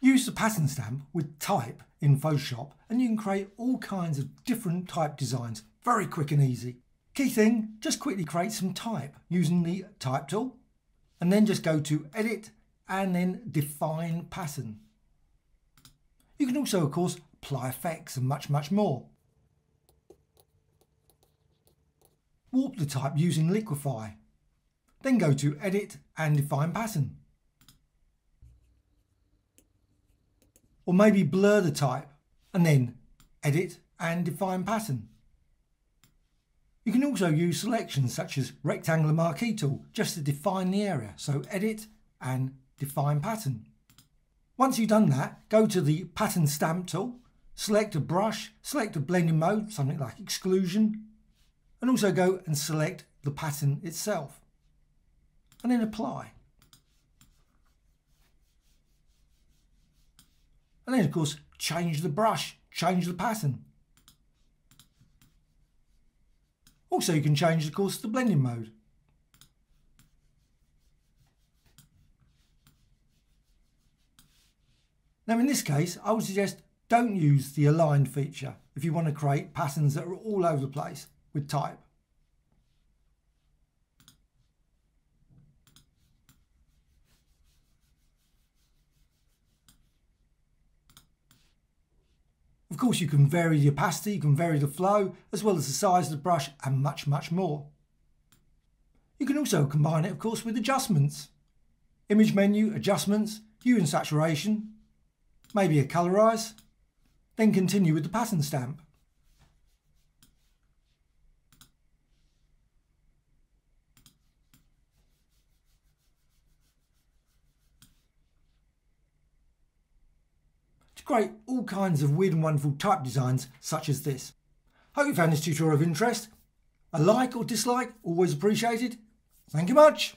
Use the pattern stamp with type in Photoshop and you can create all kinds of different type designs very quick and easy. Key thing, just quickly create some type using the type tool and then just go to edit and then define pattern. You can also of course apply effects and much more. Warp the type using liquify. Then go to edit and define pattern. Or maybe blur the type and then edit and define pattern. You can also use selections such as rectangular marquee tool just to define the area. So edit and define pattern. Once you've done that, go to the pattern stamp tool, select a brush, select a blending mode, something like exclusion, and also go and select the pattern itself. And then apply. And then of course change the brush, change the pattern. Also you can change of course the blending mode. Now in this case I would suggest don't use the align feature if you want to create patterns that are all over the place with type. Of course you can vary the opacity, you can vary the flow, as well as the size of the brush and much more. You can also combine it of course with adjustments. Image menu, adjustments, hue and saturation, maybe a colorize, then continue with the pattern stamp. To create all kinds of weird and wonderful type designs such as this. Hope you found this tutorial of interest. A like or dislike, always appreciated. Thank you much.